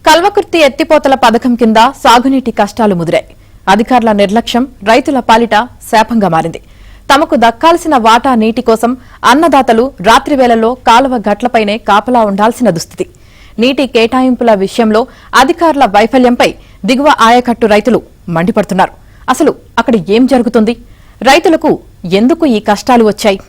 కల్వకుర్తి ఎత్తిపోతల పథకం కింద సాగునీటి కష్టాలు ముదిరాయి. అధికారుల నిర్లక్ష్యం రైతుల పాలిట శాపంగా మారింది. తమకు దక్కాల్సిన వాటా నీటి కోసం అన్నదాతలు రాత్రి వేళల్లో కాలువ గట్లపైనే కాపలా ఉండాల్సిన దుస్థితి. నీటి కేటాయింపుల విషయంలో అధికారుల వైఫల్యంపై దిగువ ఆయకట్టు రైతులు మండిపడుతున్నారు. అసలు అక్కడ ఏం జరుగుతుంది? రైతులకు ఎందుకు ఈ కష్టాలు వచ్చాయి?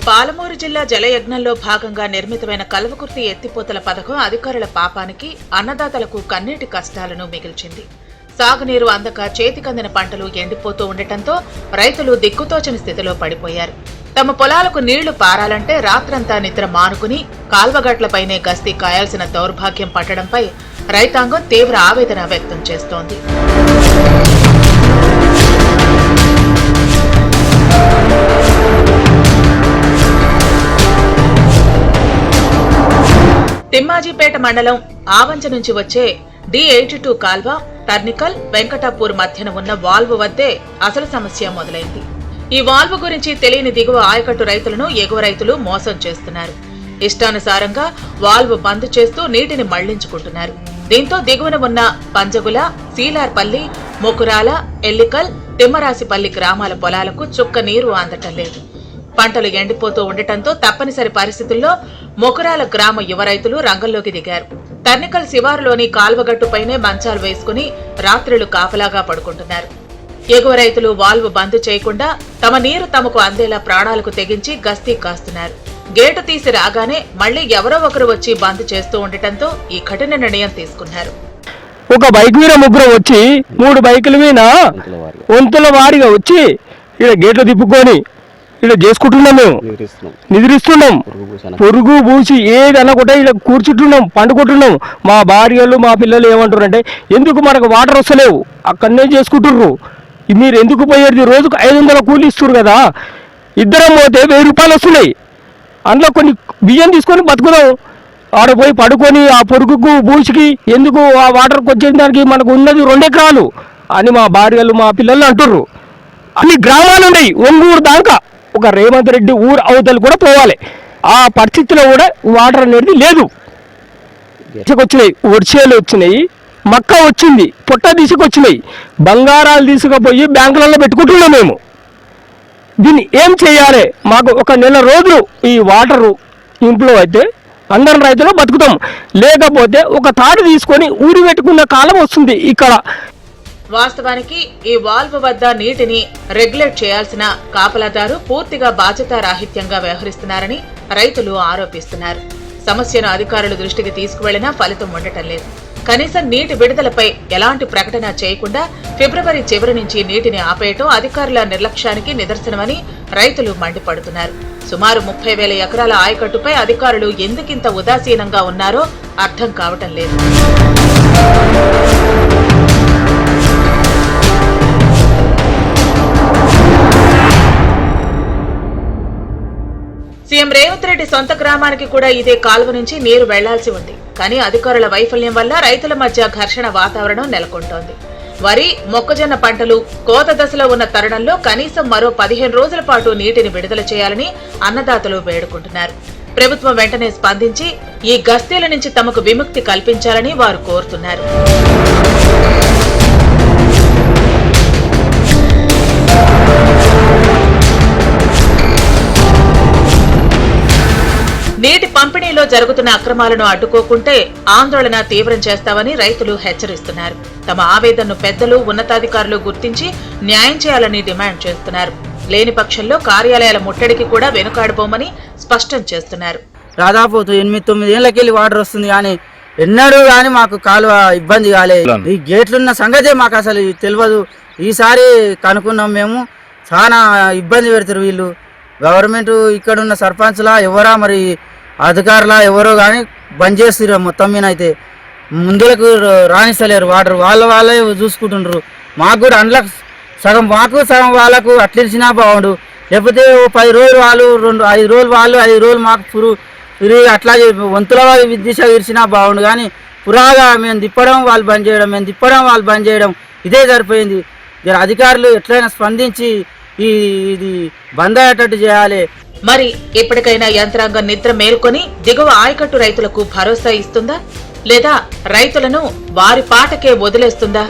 పాలమూరు జిల్లా జలయజ్ఞంలో భాగంగా నిర్మితమైన కల్వకుర్తి ఎత్తిపోతల పథకం అధికారుల పాపానికి అన్నదాతలకు కన్నీటి కష్టాలను మిగిల్చింది. సాగునీరు అందక చేతికందిన పంటలు ఎండిపోతూ ఉండటంతో రైతులు దిక్కుతోచని స్థితిలో పడిపోయారు. తమ పొలాలకు నీళ్లు పారాలంటే రాత్రంతా నిద్ర మానుకుని కాల్వగట్లపైనే గస్తీ కాయాల్సిన దౌర్భాగ్యం పట్టడంపై రైతాంగం తీవ్ర ఆవేదన వ్యక్తం చేస్తోంది. తిమ్మాజీపేట మండలం ఆవంచ నుంచి వచ్చే D82 కాల్వ టర్నికల్ వెంకటాపూర్ మధ్యన ఉన్న వాల్వ్ వద్దే అసలు సమస్య మొదలైంది. ఈ వాల్వ్ గురించి తెలియని దిగువ ఆయకట్టు రైతులను ఎగువ రైతులు మోసం చేస్తున్నారు. ఇష్టానుసారంగా వాల్వ్ బంద్ చేస్తూ నీటిని మళ్లించుకుంటున్నారు. దీంతో దిగువన ఉన్న పంజగుల, సీలార్పల్లి, మొకురాల, ఎల్లికల్, తిమ్మరాసిపల్లి గ్రామాల పొలాలకు చుక్క నీరు అందటం లేదు. పంటలు ఎండిపోతూ ఉండటంతో తప్పనిసరి పరిస్థితుల్లో మొకురాల గ్రామ యువ రైతులు రంగంలోకి దిగారు. టర్నికల్ శివారులోని కాల్వగట్టుపైనే మంచాలు వేసుకుని రాత్రులు కాపలాగా పడుకుంటున్నారు. ఎగువ రైతులు వాల్వ్ బంద్ చేయకుండా తమ నీరు తమకు అందేలా ప్రాణాలకు తెగించి గస్తీ కాస్తున్నారు. గేటు తీసి రాగానే మళ్లీ ఎవరో ఒకరు వచ్చి బంద్ చేస్తూ ఉండటంతో ఈ కఠిన నిర్ణయం తీసుకున్నారు. ఒక బైక్ మీద ముగ్గురు వచ్చి 3 బైకుల మీద వంతుల వారిగా వచ్చి ఇక్కడ గేట్లు తిప్పుకొని ఇలా చేసుకుంటున్నాం. మేము నిద్రిస్తున్నాం. పొరుగు పూసి ఏదన్నా కూడా ఇలా కూర్చుంటున్నాం, పండుకుంటున్నాం. మా భార్యలు మా పిల్లలు ఏమంటారంటే, ఎందుకు మనకు వాటర్ వస్తలేవు, అక్కడనే చేసుకుంటుర్రు, మీరు ఎందుకు పోయేది, రోజుకు 500 కూలి ఇస్తున్నారు కదా, ఇద్దరం పోతే 1000 రూపాయలు వస్తున్నాయి, అందులో కొన్ని బియ్యం తీసుకొని బతుకుదాం, ఆడ పోయి పడుకొని ఆ పొరుగుకు పూసికి ఎందుకు ఆ వాటర్కి వచ్చేదానికి మనకు ఉన్నది 2 ఎకరాలు అని మా భార్యలు మా పిల్లలు అంటుర్రు. అన్ని గ్రామాలు ఉన్నాయి, ఒంగూరు దాకా ఒక రేవంత్ రెడ్డి ఊరు అవతలు కూడా పోవాలి. ఆ పరిస్థితిలో కూడా వాటర్ అనేది లేదు. వచ్చినాయి, వర్షాలు వచ్చినాయి, మక్క వచ్చింది, పొట్ట తీసుకొచ్చినాయి, బంగారాలు తీసుకుపోయి బ్యాంకులలో పెట్టుకుంటున్నాం మేము. దీన్ని ఏం చేయాలి? మాకు ఒక నెల రోజులు ఈ వాటరు ఇంట్లో అయితే అందరం రైతులు బతుకుతాం, లేకపోతే ఒక తాడు తీసుకొని ఊరి పెట్టుకున్న కాలం వస్తుంది. ఇక్కడ వాస్తవానికి ఈ వాల్వ్ వద్ద నీటిని రెగ్యులేట్ చేయాల్సిన కాపలాదారు పూర్తిగా బాధ్యతారాహిత్యంగా వ్యవహరిస్తున్నారని రైతులు ఆరోపిస్తున్నారు. సమస్యను అధికారుల దృష్టికి తీసుకువెళ్లినా ఫలితం ఉండటం లేదు. కనీసం నీటి విడుదలపై ఎలాంటి ప్రకటన చేయకుండా ఫిబ్రవరి చివరి నుంచి నీటిని ఆపేయటం అధికారుల నిర్లక్ష్యానికి నిదర్శనమని రైతులు మండిపడుతున్నారు. సుమారు 30,000 ఎకరాల ఆయకట్టుపై అధికారులు ఎందుకింత ఉదాసీనంగా ఉన్నారో అర్థం కావటం లేదు. సీఎం రేవంత్ రెడ్డి సొంత గ్రామానికి కూడా ఇదే కాలువ నుంచి నీరు వెళ్లాల్సి ఉంది. కానీ అధికారుల వైఫల్యం వల్ల రైతుల మధ్య ఘర్షణ వాతావరణం నెలకొంటోంది. వరి, మొక్కజొన్న పంటలు కోత దశలో ఉన్న తరుణంలో కనీసం మరో 15 రోజుల పాటు నీటిని విడుదల చేయాలని అన్నదాతలు వేడుకుంటున్నారు. ప్రభుత్వం వెంటనే స్పందించి ఈ గస్తీల నుంచి తమకు విముక్తి కల్పించాలని వారు కోరుతున్నారు. నీటి పంపిణీలో జరుగుతున్న అక్రమాలను అడ్డుకోకుంటే ఆందోళన తీవ్రం చేస్తామని రైతులు హెచ్చరిస్తున్నారు. తమ ఆవేదనను పెద్దలు, ఉన్నతాధికారులు గుర్తించి న్యాయం చేయాలని డిమాండ్ చేస్తున్నారు. లేని పక్షంలో కార్యాలయాల ముట్టడికి కూడా వెనుకాడబోమని స్పష్టం చేస్తున్నారు. దాదాపు 8-9 ఏళ్లకెళ్ళి వాటర్ వస్తుంది, కానీ ఎన్నడూ కానీ మాకు కాలువ ఇబ్బంది కాలేదు. ఈ గేట్లున్న సంగతే మాకు అసలు తెలియదు. ఈసారి కనుక్కున్నాం మేము. చాలా ఇబ్బంది పెడతారు వీళ్ళు. గవర్నమెంట్ ఇక్కడున్న సర్పంచ్లా ఎవరా మరి అధికారులా ఎవరో కానీ బంద్ చేస్తున్నారు మొత్తం మీద. అయితే ముందులకు రాణిస్తలేరు వాటర్ వాళ్ళే చూసుకుంటుండ్రు. మాకు కూడా అందులో సగం మాకు సగం వాళ్ళకు అట్లిచ్చినా బాగుండు. లేకపోతే 10 రోజులు వాళ్ళు 5 రోజులు వాళ్ళు 5 రోజులు మాకు ఫ్రీ అట్లా వంతుల విద్యుత్ ఇచ్చినా బాగుండు. కానీ పురాగా మేము తిప్పడం వాళ్ళు బంద్ చేయడం, మేము తిప్పడం వాళ్ళు బంద్ చేయడం ఇదే సరిపోయింది. అధికారులు ఎట్లయినా స్పందించి ఇది బంద్ అయ్యేటట్టు చేయాలి. మరి ఇప్పటికైనా యంత్రాంగం నిద్ర మేల్కొని దిగువ ఆయకట్టు రైతులకు భరోసా ఇస్తుందా లేదా రైతులను వారి పాటకే వదిలేస్తుందా?